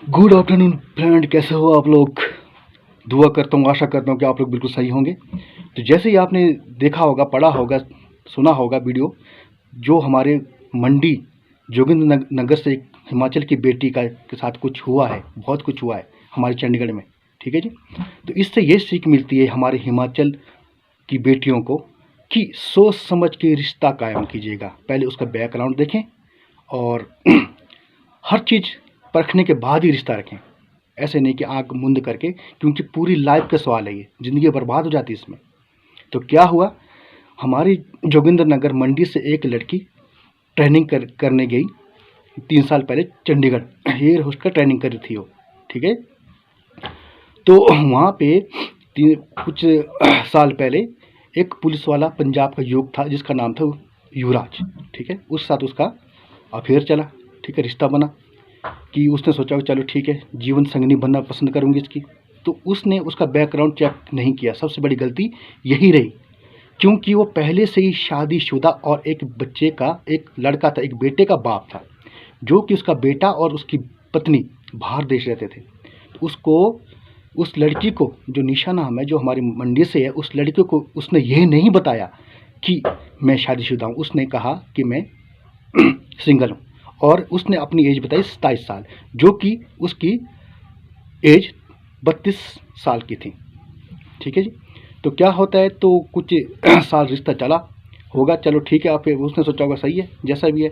Good afternoon friend, कैसे हो आप लोग। दुआ करता हूँ, आशा करता हूँ कि आप लोग बिल्कुल सही होंगे। तो जैसे ही आपने देखा होगा, पढ़ा होगा, सुना होगा वीडियो, जो हमारे मंडी जोगिंद्र नगर से एक हिमाचल की बेटी का के साथ कुछ हुआ है, बहुत कुछ हुआ है हमारे चंडीगढ़ में। ठीक है जी। तो इससे ये सीख मिलती है हमारे हिमाचल की बेटियों को कि सोच समझ के रिश्ता कायम कीजिएगा। पहले उसका बैकग्राउंड देखें और हर चीज़ परखने के बाद ही रिश्ता रखें। ऐसे नहीं कि आंख मुंद करके, क्योंकि पूरी लाइफ का सवाल है, ये ज़िंदगी बर्बाद हो जाती है इसमें। तो क्या हुआ, हमारी जोगिंद्र नगर मंडी से एक लड़की ट्रेनिंग करने गई 3 साल पहले चंडीगढ़। एयर होस्ट का ट्रेनिंग कर रही थी वो। ठीक है। तो वहाँ पे कुछ साल पहले एक पुलिस वाला पंजाब का युवक था जिसका नाम था युवराज। ठीक है। उस साथ उसका अफेयर चला। ठीक है। रिश्ता बना कि उसने सोचा कि चलो ठीक है, जीवन संगनी बनना पसंद करूँगी इसकी। तो उसने उसका बैकग्राउंड चेक नहीं किया। सबसे बड़ी गलती यही रही, क्योंकि वो पहले से ही शादीशुदा और एक बच्चे का, एक लड़का था, एक बेटे का बाप था, जो कि उसका बेटा और उसकी पत्नी बाहर देश रहते थे। तो उसको, उस लड़की को, जो निशा नाम है, जो हमारी मंडी से है, उस लड़की को उसने यह नहीं बताया कि मैं शादीशुदा हूँ। उसने कहा कि मैं सिंगल हूँ। और उसने अपनी एज बताई 27 साल, जो कि उसकी एज 32 साल की थी। ठीक है जी। तो क्या होता है, तो कुछ साल रिश्ता चला होगा, चलो ठीक है। फिर उसने सोचा होगा सही है जैसा भी है।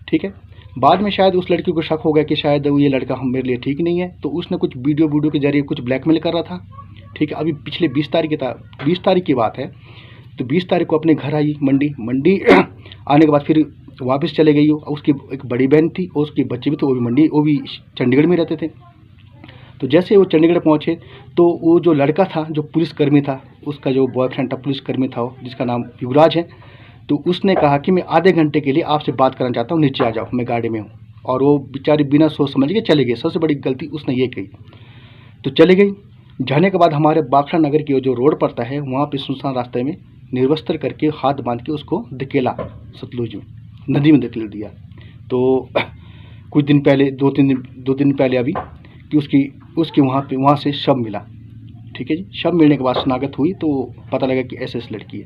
ठीक है। बाद में शायद उस लड़की को शक हो गया कि शायद ये लड़का हम मेरे लिए ठीक नहीं है, तो उसने कुछ वीडियो के जरिए कुछ ब्लैकमेल कर रहा था। ठीक है। अभी पिछले 20 तारीख की बात है। तो 20 तारीख को अपने घर आई मंडी आने के बाद फिर वापस चले गई हो। उसकी एक बड़ी बहन थी और उसके बच्चे भी थे, वो भी चंडीगढ़ में रहते थे। तो जैसे वो चंडीगढ़ पहुँचे, तो वो जो लड़का था, जो पुलिसकर्मी था, उसका जो बॉयफ्रेंड था, पुलिसकर्मी था वो, जिसका नाम युवराज है, तो उसने कहा कि मैं आधे घंटे के लिए आपसे बात करना चाहता हूँ, नीचे आ जाओ, मैं गाड़ी में हूँ। और वो बेचारी बिना सोच समझ के चले गए। सबसे बड़ी गलती उसने ये की। तो चले गई। जाने के बाद हमारे बाखड़ा नगर की जो रोड पड़ता है, वहाँ पे सुनसान रास्ते में निर्वस्त्र करके, हाथ बांध के उसको धकेला सतलुज में, नदी में धकेल दिया। तो कुछ दिन पहले, 2 दिन पहले अभी, कि उसकी वहाँ से शव मिला। ठीक है जी। शव मिलने के बाद शनाख्त हुई तो पता लगा कि ऐसे लड़की है।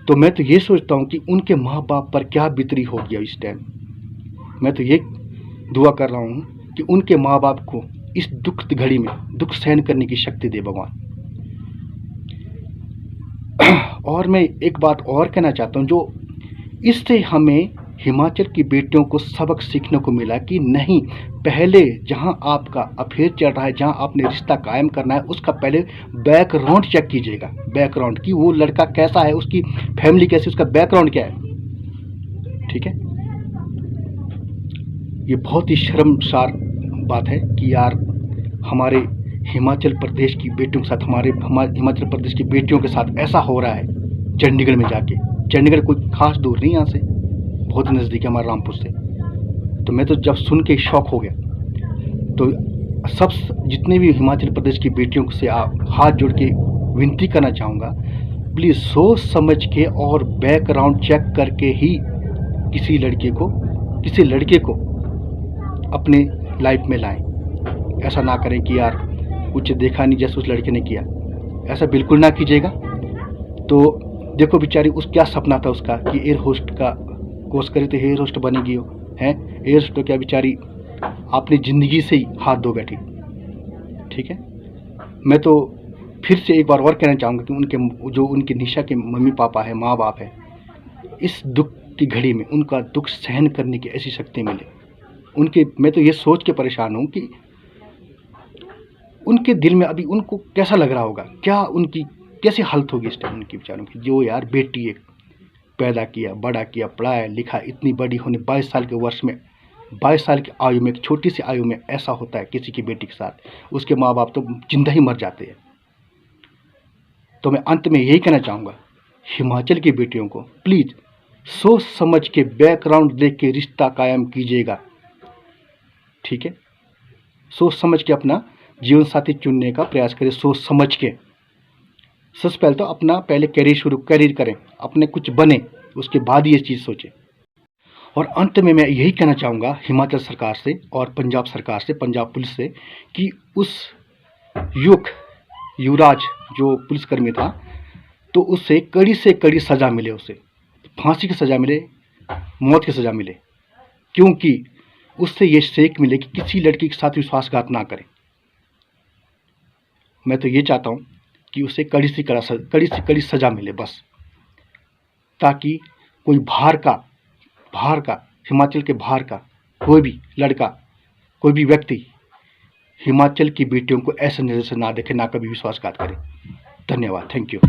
तो मैं तो ये सोचता हूँ कि उनके माँ बाप पर क्या बितरी हो गया इस टाइम। मैं तो ये दुआ कर रहा हूँ कि उनके माँ बाप को इस दुख घड़ी में दुख सहन करने की शक्ति दे भगवान। और मैं एक बात और कहना चाहता हूँ, जो इससे हमें हिमाचल की बेटियों को सबक सीखने को मिला कि नहीं, पहले जहां आपका अफेयर चल रहा है, जहां आपने रिश्ता कायम करना है, उसका पहले बैकग्राउंड चेक कीजिएगा। बैकग्राउंड कि वो लड़का कैसा है, उसकी फैमिली कैसी, उसका बैकग्राउंड क्या है। ठीक है। ये बहुत ही शर्मसार बात है कि यार, हमारे हिमाचल प्रदेश की बेटियों के साथ, हमारे हिमाचल प्रदेश की बेटियों के साथ ऐसा हो रहा है चंडीगढ़ में जाके। चंडीगढ़ कोई खास दूर नहीं यहाँ से, बहुत नज़दीक है हमारे रामपुर से। तो मैं तो जब सुन के शॉक हो गया। तो सब, जितने भी हिमाचल प्रदेश की बेटियों से हाथ जोड़ के विनती करना चाहूँगा, प्लीज़ सोच समझ के और बैकग्राउंड चेक करके ही किसी लड़के को अपने लाइफ में लाएं। ऐसा ना करें कि यार कुछ देखा नहीं जैसे उस लड़के ने किया, ऐसा बिल्कुल ना कीजिएगा। तो देखो बेचारी, उस क्या सपना था उसका कि एयर होस्ट का कोर्स करे तो एयर होस्ट बनेगी वो हैं। एयर होस्ट तो क्या, बेचारी अपनी ज़िंदगी से ही हाथ धो बैठी। ठीक है। मैं तो फिर से एक बार और कहना चाहूँगा कि उनके निशा के मम्मी पापा है, माँ बाप है, इस दुख की घड़ी में उनका दुख सहन करने की ऐसी शक्ति मिले उनके। मैं तो ये सोच के परेशान हूँ कि उनके दिल में अभी उनको कैसा लग रहा होगा, क्या उनकी कैसी हालत होगी इस टाइम उनकी बेचारों की, जो यार बेटी एक पैदा किया, बड़ा किया, पढ़ाया लिखा, इतनी बड़ी होने 22 साल के वर्ष में, 22 साल की आयु में, एक छोटी सी आयु में ऐसा होता है किसी की बेटी के साथ, उसके माँ बाप तो जिंदा ही मर जाते हैं। तो मैं अंत में यही कहना चाहूँगा, हिमाचल की बेटियों को प्लीज़ सोच समझ के, बैकग्राउंड देख के रिश्ता कायम कीजिएगा। ठीक है। सोच समझ के अपना जीवन साथी चुनने का प्रयास करें, सोच समझ के। सबसे पहले तो अपना पहले कैरियर करें, अपने कुछ बने, उसके बाद ये चीज़ सोचें। और अंत में मैं यही कहना चाहूँगा हिमाचल सरकार से और पंजाब सरकार से, पंजाब पुलिस से, कि उस युवराज जो पुलिसकर्मी था, तो उससे कड़ी से कड़ी सज़ा मिले, उसे फांसी की सज़ा मिले, मौत की सज़ा मिले, क्योंकि उससे ये सीख मिले कि किसी लड़की के साथ विश्वासघात ना करें। मैं तो ये चाहता हूँ कि उसे कड़ी से कड़ी सज़ा मिले बस, ताकि कोई बाहर का हिमाचल के बाहर का कोई भी लड़का, कोई भी व्यक्ति हिमाचल की बेटियों को ऐसे नज़र से ना देखे, ना कभी विश्वासघात करे। धन्यवाद, थैंक यू।